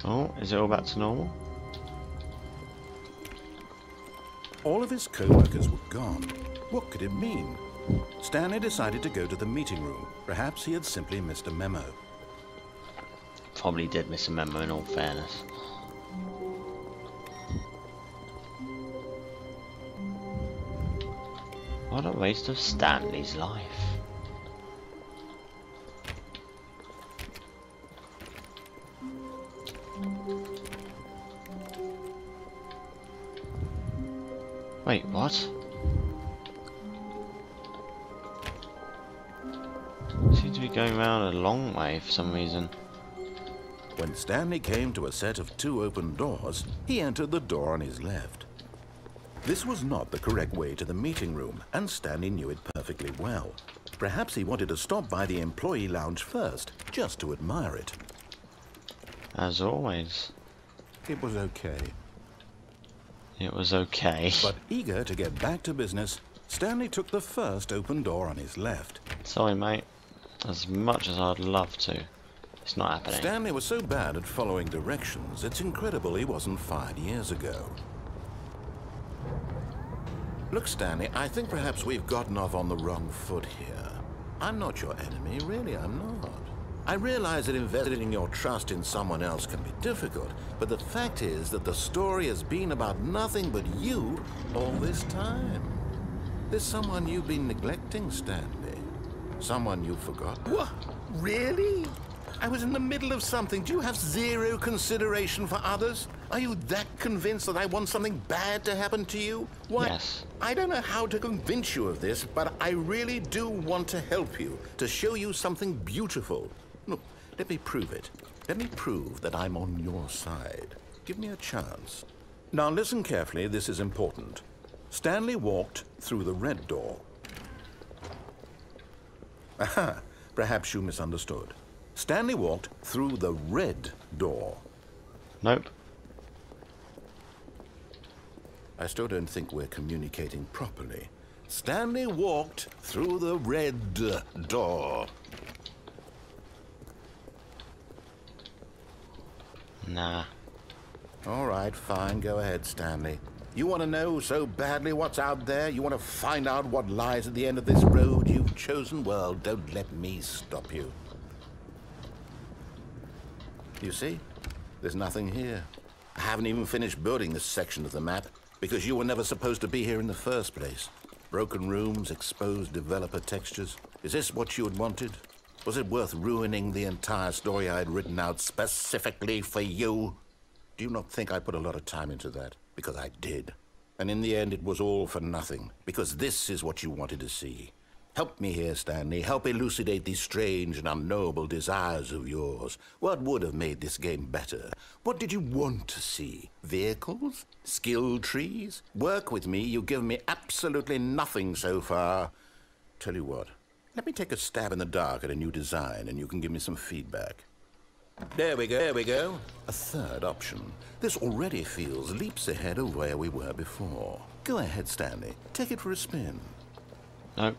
Oh, is it all back to normal? All of his co-workers were gone. What could it mean? Stanley decided to go to the meeting room. Perhaps he had simply missed a memo. Probably did miss a memo in all fairness. What a waste of Stanley's life. Wait, what? Seems to be going around a long way for some reason. When Stanley came to a set of 2 open doors, he entered the door on his left. This was not the correct way to the meeting room, and Stanley knew it perfectly well. Perhaps he wanted to stop by the employee lounge first, just to admire it. As always. It was okay. It was okay. But eager to get back to business, Stanley took the first open door on his left. Sorry, mate. As much as I'd love to, it's not happening. Stanley was so bad at following directions, it's incredible he wasn't fired years ago. Look, Stanley, I think perhaps we've gotten off on the wrong foot here. I'm not your enemy, really, I'm not. I realize that investing your trust in someone else can be difficult, but the fact is that the story has been about nothing but you all this time. There's someone you've been neglecting, Stanley. Someone you forgot. What? Really? I was in the middle of something. Do you have zero consideration for others? Are you that convinced that I want something bad to happen to you? What? Yes. I don't know how to convince you of this, but I really do want to help you, to show you something beautiful. Look, let me prove it. Let me prove that I'm on your side. Give me a chance. Now listen carefully, this is important. Stanley walked through the red door. Aha, perhaps you misunderstood. Stanley walked through the red door. Nope. I still don't think we're communicating properly. Stanley walked through the red door. Nah. All right, fine. Go ahead, Stanley. You want to know so badly what's out there? You want to find out what lies at the end of this road you've chosen? Well, don't let me stop you. You see? There's nothing here. I haven't even finished building this section of the map because you were never supposed to be here in the first place. Broken rooms, exposed developer textures. Is this what you had wanted? Was it worth ruining the entire story I had written out specifically for you? Do you not think I put a lot of time into that? Because I did. And in the end, it was all for nothing. Because this is what you wanted to see. Help me here, Stanley. Help elucidate these strange and unknowable desires of yours. What would have made this game better? What did you want to see? Vehicles? Skill trees? Work with me. You've given me absolutely nothing so far. Tell you what. Let me take a stab in the dark at a new design, and you can give me some feedback. There we go, there we go. A third option. This already feels leaps ahead of where we were before. Go ahead, Stanley. Take it for a spin. Nope.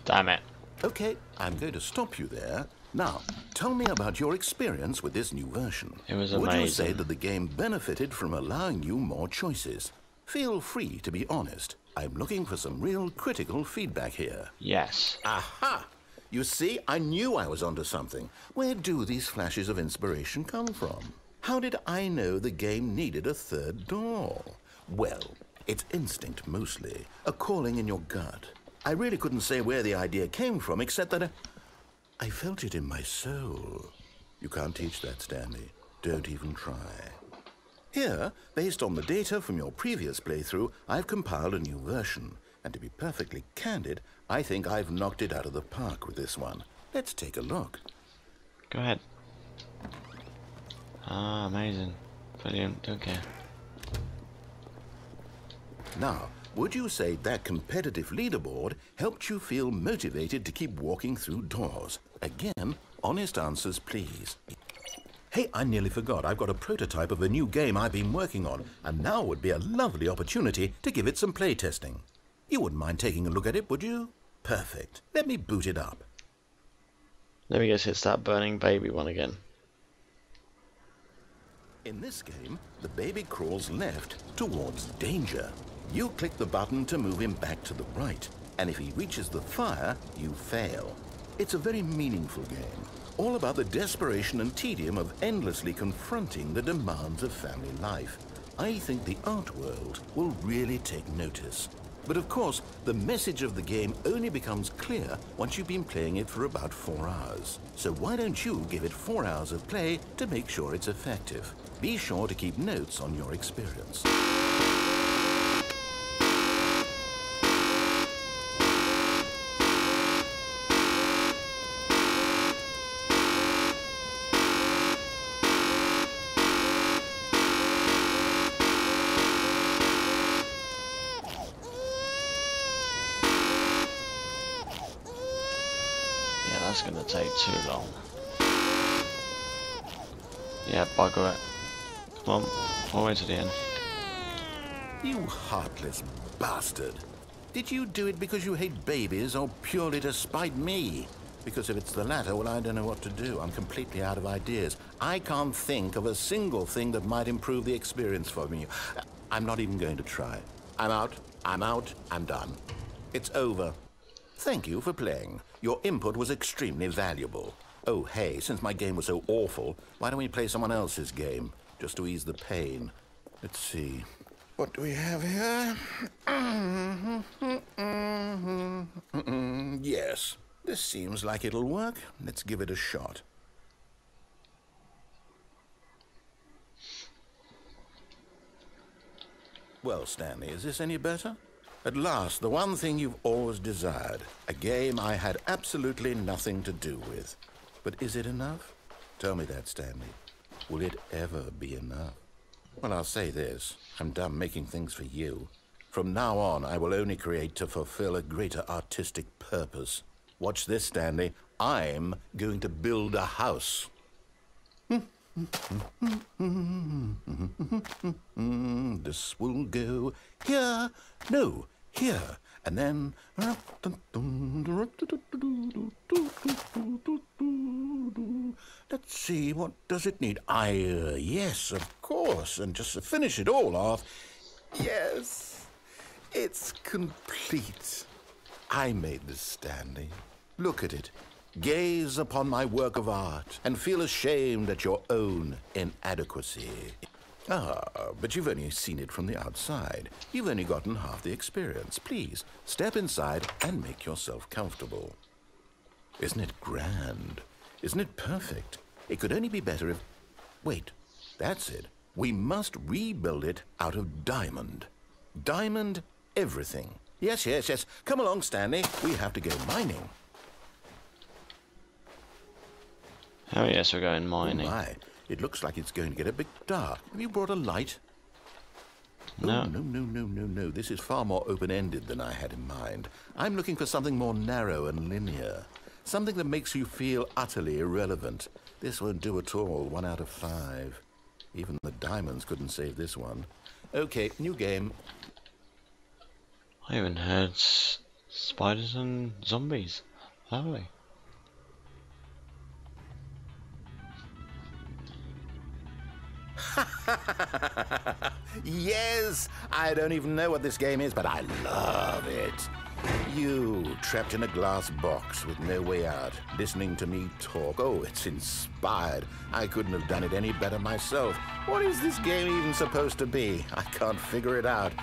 Damn it. Okay, I'm going to stop you there. Now, tell me about your experience with this new version. It was Would you amazing. say that the game benefited from allowing you more choices? Feel free to be honest. I'm looking for some real critical feedback here. Yes. Aha! You see, I knew I was onto something. Where do these flashes of inspiration come from? How did I know the game needed a third door? Well, it's instinct mostly, a calling in your gut. I really couldn't say where the idea came from, except that I felt it in my soul. You can't teach that, Stanley. Don't even try. Here, based on the data from your previous playthrough, I've compiled a new version. And to be perfectly candid, I think I've knocked it out of the park with this one. Let's take a look. Go ahead. Ah, amazing. Brilliant. Okay. Now, would you say that competitive leaderboard helped you feel motivated to keep walking through doors? Again, honest answers, please. Hey, I nearly forgot. I've got a prototype of a new game I've been working on, and now would be a lovely opportunity to give it some playtesting. You wouldn't mind taking a look at it, would you? Perfect. Let me boot it up. Let me guess, it's that burning baby one again. In this game, the baby crawls left towards danger. You click the button to move him back to the right, and if he reaches the fire, you fail. It's a very meaningful game, all about the desperation and tedium of endlessly confronting the demands of family life. I think the art world will really take notice. But of course, the message of the game only becomes clear once you've been playing it for about 4 hours. So why don't you give it 4 hours of play to make sure it's effective? Be sure to keep notes on your experience. That's gonna take too long. Yeah, bugger it. Come on, all the way to the end. You heartless bastard. Did you do it because you hate babies or purely to spite me? Because if it's the latter, well, I don't know what to do. I'm completely out of ideas. I can't think of a single thing that might improve the experience for me. I'm not even going to try. I'm out, I'm done. It's over. Thank you for playing. Your input was extremely valuable. Oh, hey, since my game was so awful, why don't we play someone else's game, just to ease the pain? Let's see. What do we have here? Yes, this seems like it'll work. Let's give it a shot. Well, Stanley, is this any better? At last, the one thing you've always desired. A game I had absolutely nothing to do with. But is it enough? Tell me that, Stanley. Will it ever be enough? Well, I'll say this. I'm done making things for you. From now on, I will only create to fulfill a greater artistic purpose. Watch this, Stanley. I'm going to build a house. This will go here. No, here. And then... Let's see, what does it need? Yes, of course. And just to finish it all off... Yes, it's complete. I made this, Stanley. Look at it. Gaze upon my work of art and feel ashamed at your own inadequacy. Ah, but you've only seen it from the outside. You've only gotten half the experience. Please, step inside and make yourself comfortable. Isn't it grand? Isn't it perfect? It could only be better if... Wait, that's it. We must rebuild it out of diamond. Diamond everything. Yes, yes, yes. Come along, Stanley. We have to go mining. Oh yes, we're going mining. Oh my. It looks like it's going to get a bit dark. Have you brought a light? No. Oh, no. This is far more open-ended than I had in mind. I'm looking for something more narrow and linear. Something that makes you feel utterly irrelevant. This won't do at all. 1 out of 5. Even the diamonds couldn't save this one. Okay, new game. I even heard spiders and zombies. Lovely. Yes! I don't even know what this game is, but I love it. You, trapped in a glass box with no way out, listening to me talk. Oh, it's inspired. I couldn't have done it any better myself. What is this game even supposed to be? I can't figure it out.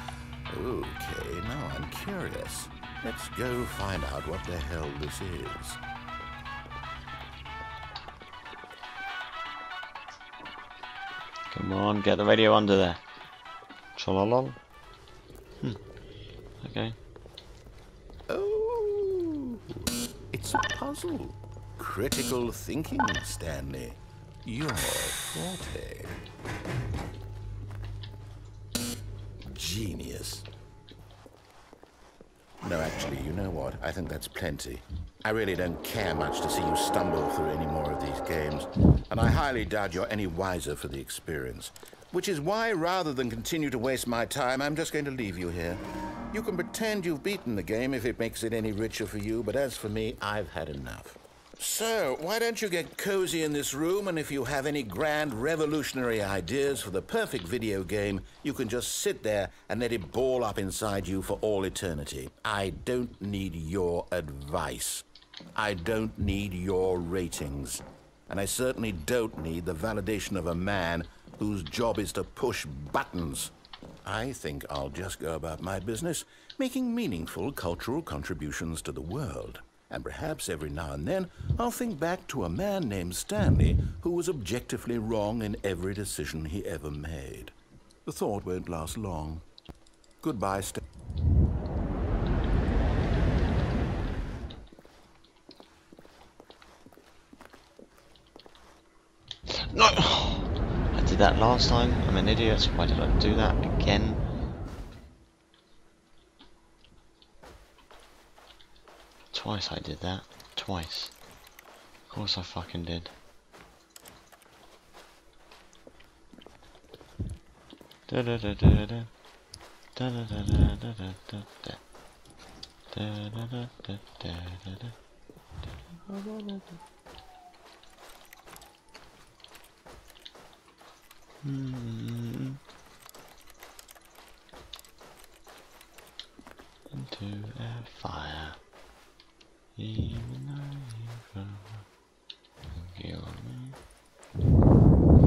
Okay, now I'm curious. Let's go find out what the hell this is. Come on, get the radio under there. Trollolol. Okay. Oh, it's a puzzle. Critical thinking, Stanley. Your forte. Genius. No, actually, you know what? I think that's plenty. I really don't care much to see you stumble through any more of these games, and I highly doubt you're any wiser for the experience. Which is why, rather than continue to waste my time, I'm just going to leave you here. You can pretend you've beaten the game if it makes it any richer for you, but as for me, I've had enough. So, why don't you get cozy in this room, and if you have any grand revolutionary ideas for the perfect video game, you can just sit there and let it ball up inside you for all eternity. I don't need your advice. I don't need your ratings. And I certainly don't need the validation of a man whose job is to push buttons. I think I'll just go about my business, making meaningful cultural contributions to the world. And perhaps every now and then, I'll think back to a man named Stanley who was objectively wrong in every decision he ever made. The thought won't last long. Goodbye, Stanley. No! I did that last time. I'm an idiot. Why did I do that again? Twice I did that. Twice. Of course I fucking did. Da da da da da. Da da da da da da da da. Da da da da da da da. Into a fire. Even though you kill me,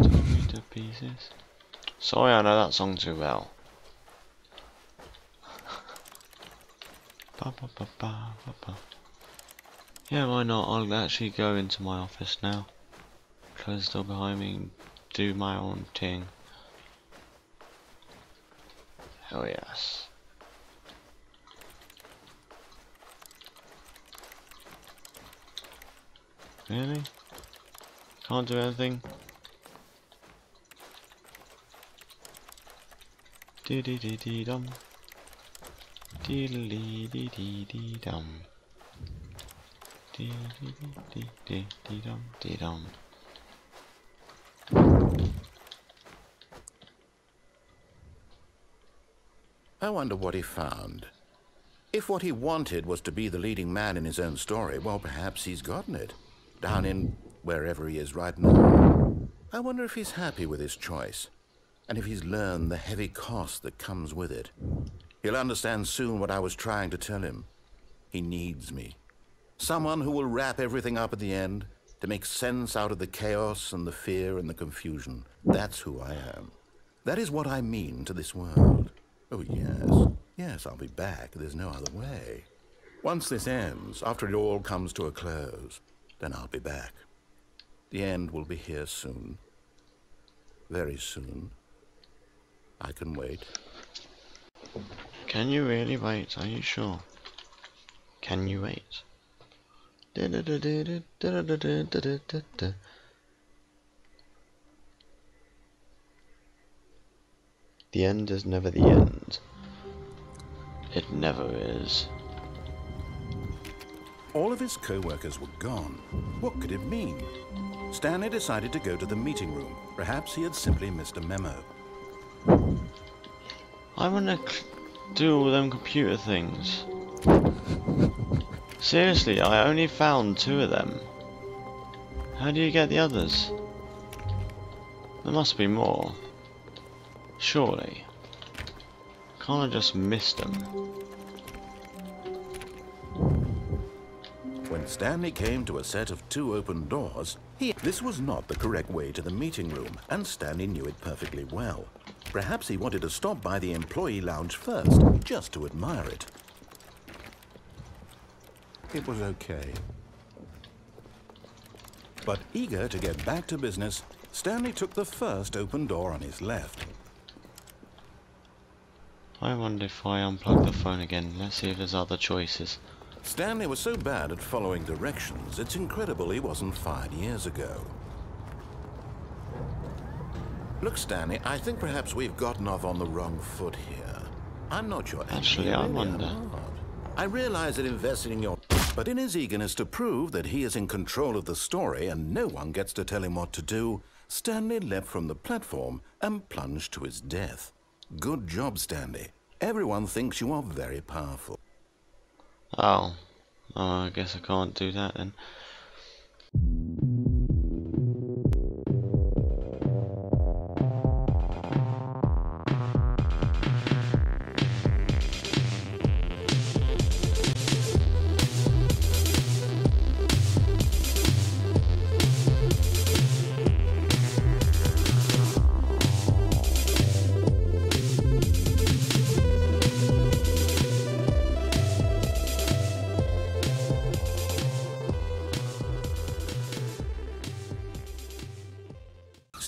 tore me to pieces. Sorry, I know that song too well. Ba, ba, ba, ba, ba, ba. Yeah, why not? I'll actually go into my office now. Close the door behind me and do my own thing. Hell yes. Really? Can't do anything? Dee dee dee dee dum. Dee dee dee dee dee dum. Dee dee dee dee dee dum dee dum. I wonder what he found. If what he wanted was to be the leading man in his own story, well, perhaps he's gotten it. Down in wherever he is right now. I wonder if he's happy with his choice, and if he's learned the heavy cost that comes with it. He'll understand soon what I was trying to tell him. He needs me. Someone who will wrap everything up at the end, to make sense out of the chaos and the fear and the confusion. That's who I am. That is what I mean to this world. Oh, yes. Yes, I'll be back. There's no other way. Once this ends, after it all comes to a close, then I'll be back. The end will be here soon. Very soon. I can wait. Can you really wait? Are you sure? Can you wait? The end is never the end. It never is. All of his co-workers were gone. What could it mean? Stanley decided to go to the meeting room. Perhaps he had simply missed a memo. I wanna do all them computer things. Seriously, I only found 2 of them. How do you get the others? There must be more. Surely. Can't I just miss them? When Stanley came to a set of 2 open doors, this was not the correct way to the meeting room, and Stanley knew it perfectly well. Perhaps he wanted to stop by the employee lounge first, just to admire it. It was okay. But eager to get back to business, Stanley took the first open door on his left. I wonder if I unplug the phone again. Let's see if there's other choices. Stanley was so bad at following directions, it's incredible he wasn't fired years ago. Look, Stanley, I think perhaps we've gotten off on the wrong foot here. I'm not your enemy. Actually, I wonder. I realize that investing in your... But in his eagerness to prove that he is in control of the story and no one gets to tell him what to do, Stanley leapt from the platform and plunged to his death. Good job, Stanley. Everyone thinks you are very powerful. Oh. I guess I can't do that then.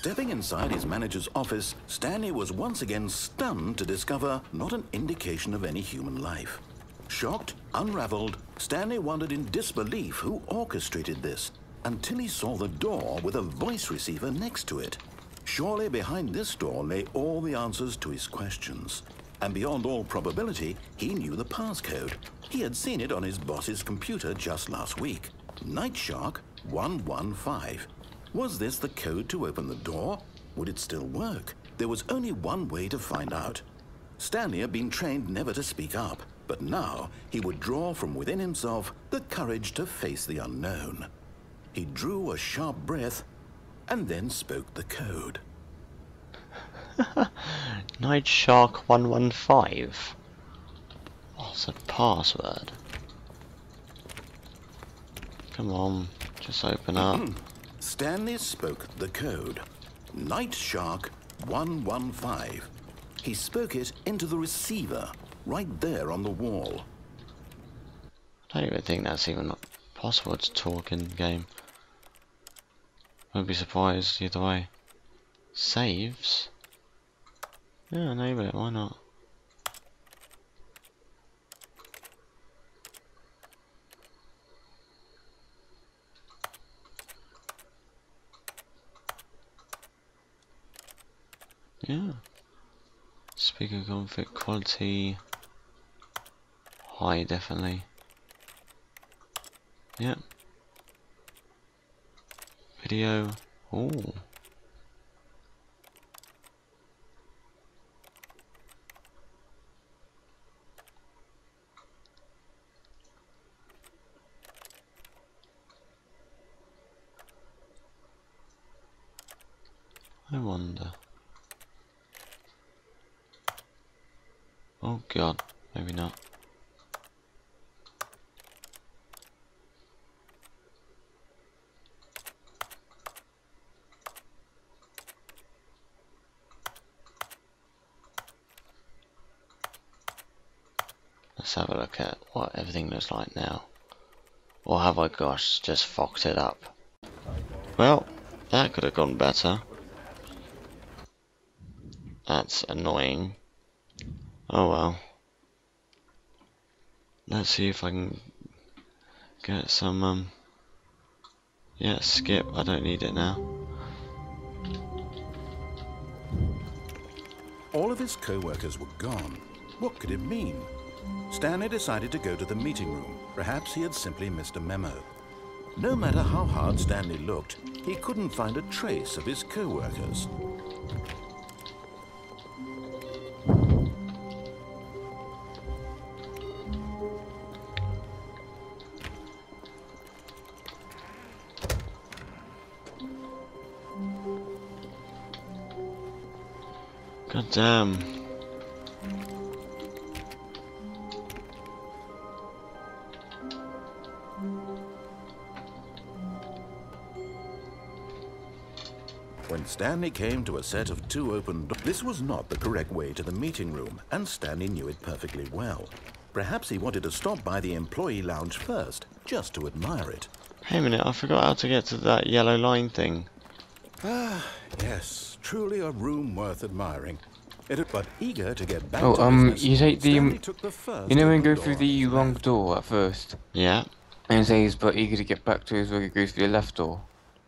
Stepping inside his manager's office, Stanley was once again stunned to discover not an indication of any human life. Shocked, unraveled, Stanley wondered in disbelief who orchestrated this, until he saw the door with a voice receiver next to it. Surely behind this door lay all the answers to his questions. And beyond all probability, he knew the passcode. He had seen it on his boss's computer just last week. Night Shark 115. Was this the code to open the door? Would it still work? There was only one way to find out. Stanley had been trained never to speak up, but now he would draw from within himself the courage to face the unknown. He drew a sharp breath and then spoke the code. Night Shark 115. What's a password? Come on, just open up. Stanley spoke the code. Night Shark 115. He spoke it into the receiver, right there on the wall. I don't even think that's even possible to talk in the game. Won't be surprised either way. Saves? Yeah, enable it, why not? Yeah. Speaker config quality high, definitely. Yep. Video. Ooh. I wonder. Oh god, maybe not. Let's have a look at what everything looks like now. Or have I, gosh, just fucked it up? Well, that could have gone better. That's annoying. Oh well. Let's see if I can get some, yeah, skip. I don't need it now. All of his co-workers were gone. What could it mean? Stanley decided to go to the meeting room. Perhaps he had simply missed a memo. No matter how hard Stanley looked, he couldn't find a trace of his co-workers. God damn. When Stanley came to a set of two open doors, this was not the correct way to the meeting room, and Stanley knew it perfectly well. Perhaps he wanted to stop by the employee lounge first, just to admire it. Hey a minute, I forgot how to get to that yellow line thing. Ah, yes, truly a room worth admiring. But eager to get back to business, you take the, Stanley took the first you know when you open go through door the to his wrong left. door at first, Yeah. and it says, but eager to get back to his where you go through the left door,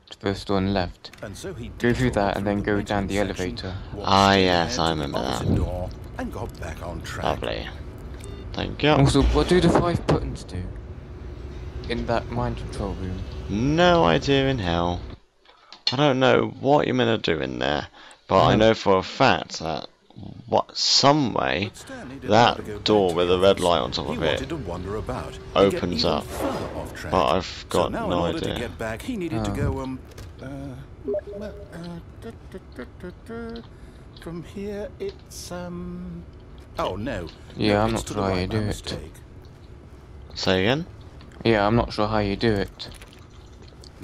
the first door on the left. And so he Go through that detoured and then through go the down the waiting section, elevator. walked Ah, straight yes, ahead I to the remember that. opposite door, and got back on track. Lovely. Thank you. Also, what do the 5 buttons do in that mind control room? No idea in hell. I don't know what you're meant to do in there, but I know for a fact that some way But Stanley didn't want to go that back door to with the a red office. light on top He of wanted it to wander about, to opens get even up, further off track. but I've got So now no in order idea. to get back, he needed to go from here it's oh no. Yeah, no, I'm it's not to sure the how right, you do my it. mistake. Say again? Yeah, I'm not sure how you do it.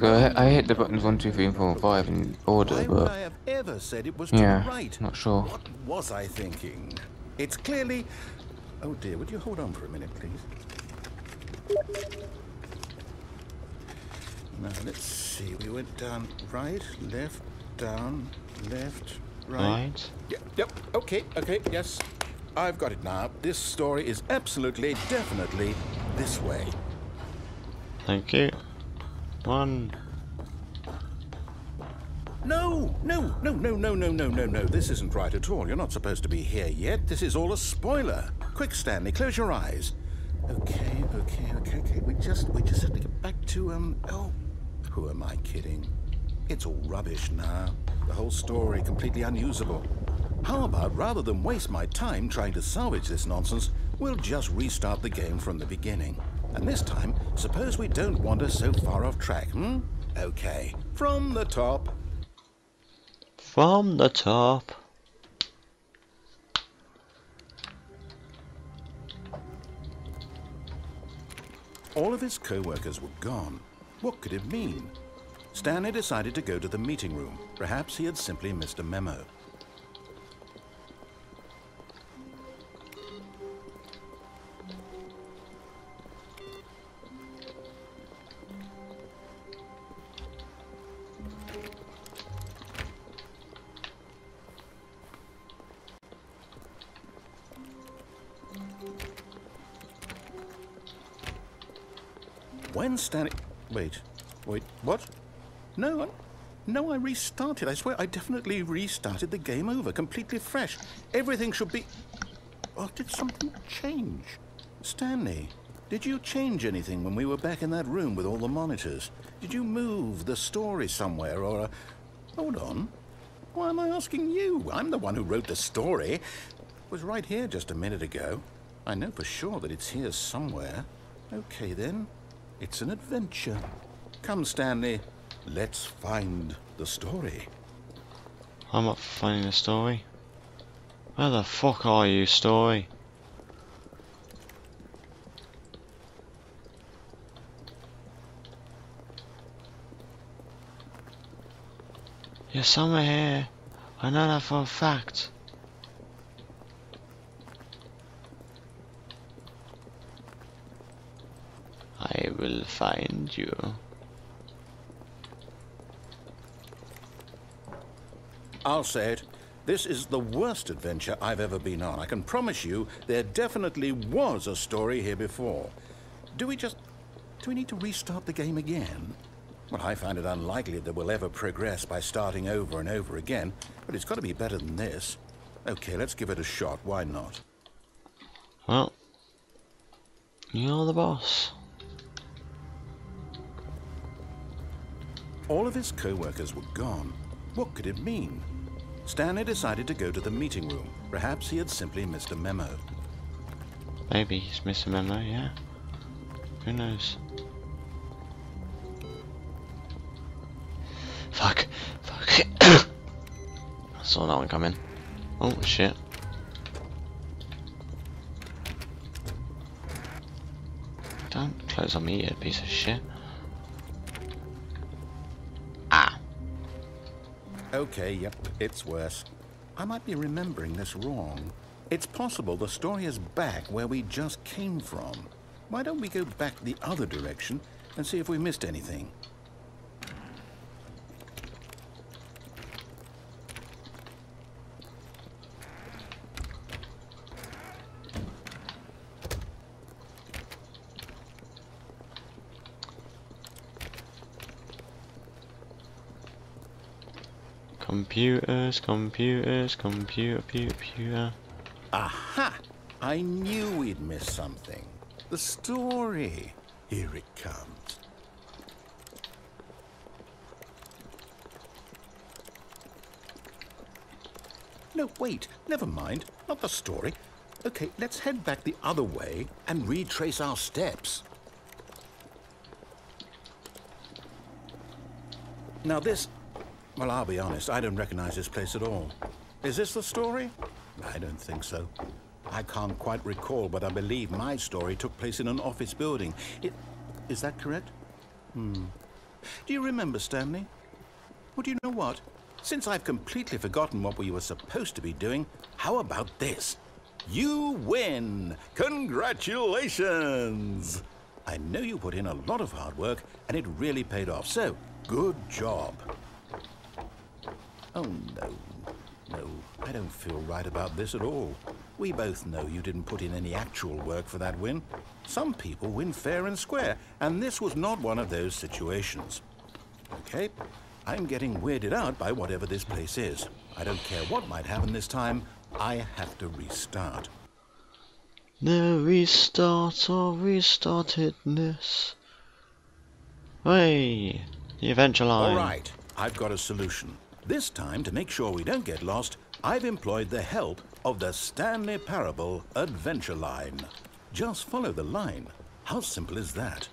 I hit the buttons 1, 2, 3, and 4, and 5 in order, Why would I but have ever said it was to yeah, the right? not sure. What was I thinking? It's clearly... Oh dear, would you hold on for a minute, please? Now, let's see. We went down right, left, down, left, right. Right. Yep, okay, yes. I've got it now. This story is absolutely, definitely this way. Thank you. One. No. This isn't right at all. You're not supposed to be here yet. This is all a spoiler. Quick, Stanley, close your eyes. Okay. We just have to get back to, oh, who am I kidding? It's all rubbish now. The whole story completely unusable. How about, rather than waste my time trying to salvage this nonsense, we'll just restart the game from the beginning. And this time, suppose we don't wander so far off track, Okay, from the top. From the top. All of his co-workers were gone. What could it mean? Stanley decided to go to the meeting room. Perhaps he had simply missed a memo. When Stanley... Wait, what? No, I restarted. I swear I definitely restarted the game over, completely fresh. Everything should be... Or did something change? Stanley, did you change anything when we were back in that room with all the monitors? Did you move the story somewhere or... Hold on. Why am I asking you? I'm the one who wrote the story. It was right here just a minute ago. I know for sure that it's here somewhere. Okay, then. It's an adventure. Come, Stanley. Let's find the story. I'm not finding the story. Where the fuck are you, story? You're somewhere here. I know that for a fact. I will find you. I'll say it. This is the worst adventure I've ever been on. I can promise you there definitely was a story here before. Do we need to restart the game again? Well, I find it unlikely that we'll ever progress by starting over and over again, but it's got to be better than this. Okay, let's give it a shot. Why not? Well, you're the boss. All of his co-workers were gone. What could it mean? Stanley decided to go to the meeting room. Perhaps he had simply missed a memo. Maybe he's missed a memo, yeah. Who knows? Fuck. I saw that one coming. Oh shit. Don't close on me, you piece of shit. Ah. Okay, yep, it's worse. I might be remembering this wrong. It's possible the story is back where we just came from. Why don't we go back the other direction and see if we missed anything? Computer. Aha! I knew we'd missed something. The story. Here it comes. No, wait. Never mind. Not the story. Okay, let's head back the other way and retrace our steps. Now this... Well, I'll be honest, I don't recognize this place at all. Is this the story? I don't think so. I can't quite recall, but I believe my story took place in an office building. Is that correct? Do you remember, Stanley? Well, do you know what? Since I've completely forgotten what we were supposed to be doing, how about this? You win! Congratulations! I know you put in a lot of hard work, and it really paid off, so good job. Oh, no. No, I don't feel right about this at all. We both know you didn't put in any actual work for that win. Some people win fair and square, and this was not one of those situations. Okay, I'm getting weirded out by whatever this place is. I don't care what might happen this time. I have to restart. No restart or restartedness. Hey, the adventure line. All right, I've got a solution. This time, to make sure we don't get lost, I've employed the help of the Stanley Parable Adventure Line. Just follow the line. How simple is that?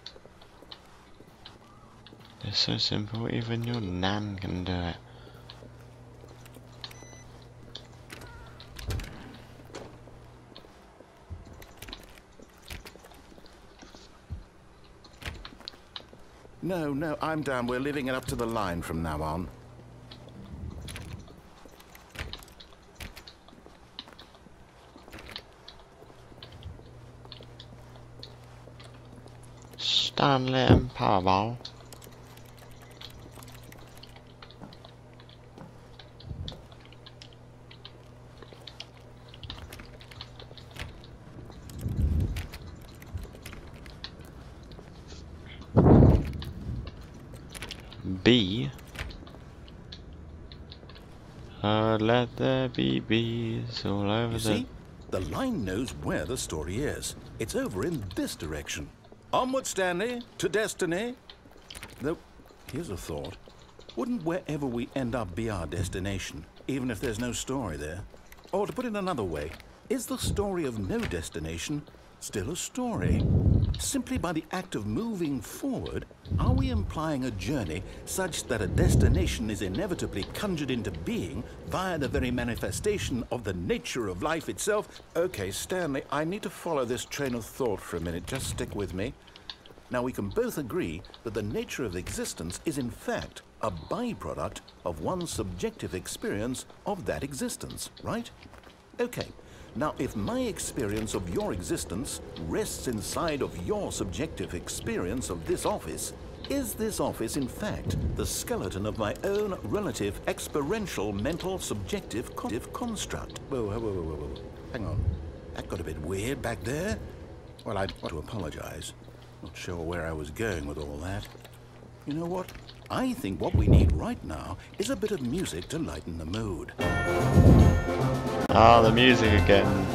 It's so simple, even your nan can do it. No, I'm down. We're leaving it up to the line from now on. Stanley and Parable. B. Let there be bees all over You see, the line knows where the story is. It's over in this direction. Onward, Stanley, to destiny. Though, here's a thought. Wouldn't wherever we end up be our destination, even if there's no story there? Or to put it another way, is the story of no destination still a story? Simply by the act of moving forward, are we implying a journey such that a destination is inevitably conjured into being via the very manifestation of the nature of life itself? Okay, Stanley, I need to follow this train of thought for a minute. Just stick with me. Now, we can both agree that the nature of existence is in fact a byproduct of one's subjective experience of that existence, right? Okay. Now, if my experience of your existence rests inside of your subjective experience of this office, is this office, in fact, the skeleton of my own relative experiential mental subjective construct? Whoa. Hang on. That got a bit weird back there. Well, I'd want to apologize. Not sure where I was going with all that. You know what? I think what we need right now is a bit of music to lighten the mood. Ah, the music again.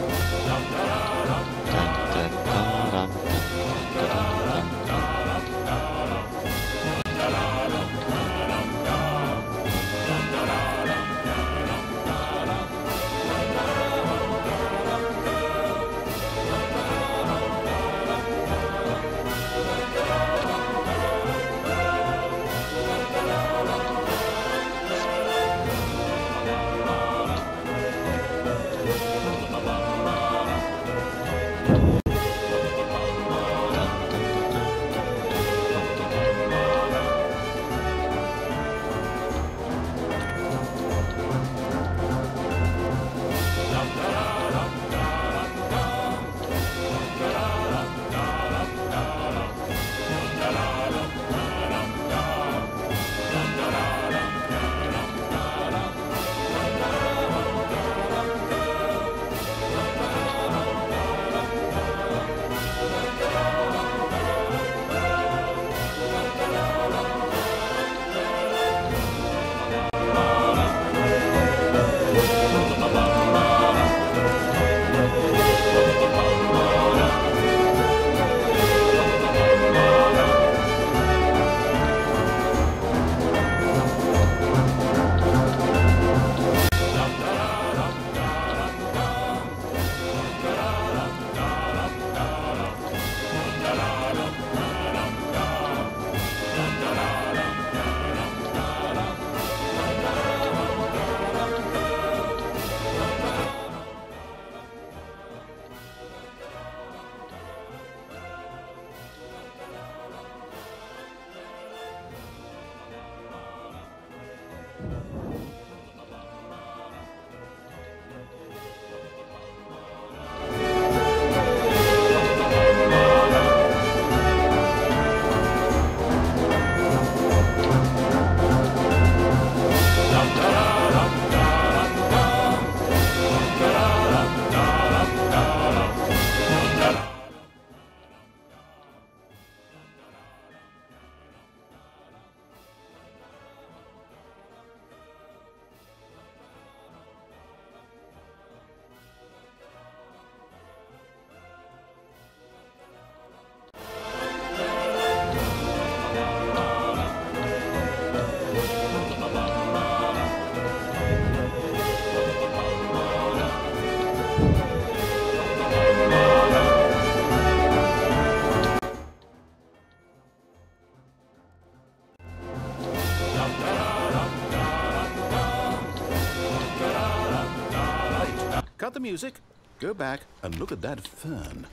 cut the music, go back and look at that fern.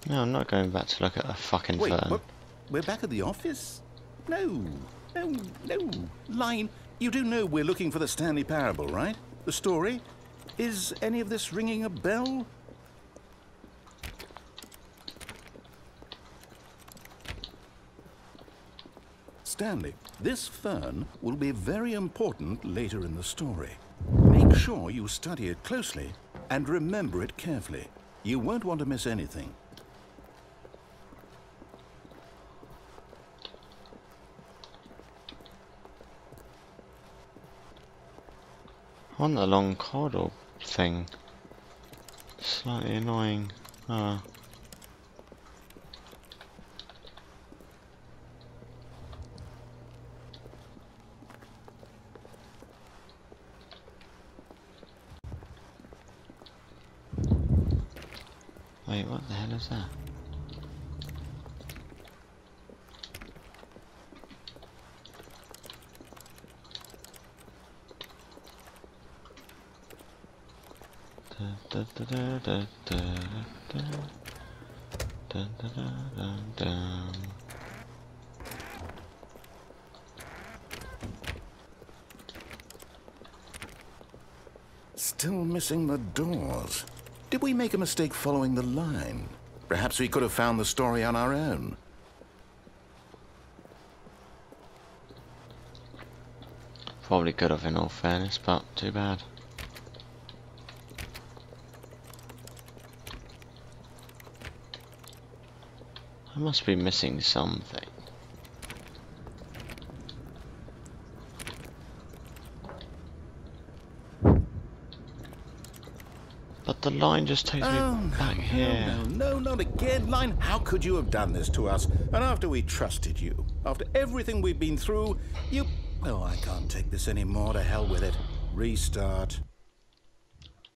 No, I'm not going back to look at a fucking Wait, fern. what? We're back at the office? No, no, no. Line, you do know we're looking for the Stanley parable, right? The story? Is any of this ringing a bell? Stanley, this fern will be very important later in the story. Make sure you study it closely and remember it carefully. You won't want to miss anything. I want the long corridor thing. Slightly annoying. Oh. Wait, what the hell is that? Still missing the doors. Did we make a mistake following the line? Perhaps we could have found the story on our own. Probably could have in all fairness, but too bad. I must be missing something. But the line just takes me back here. No, not again, Line. How could you have done this to us? And after we trusted you, after everything we've been through, you... Well, I can't take this anymore. To hell with it. Restart.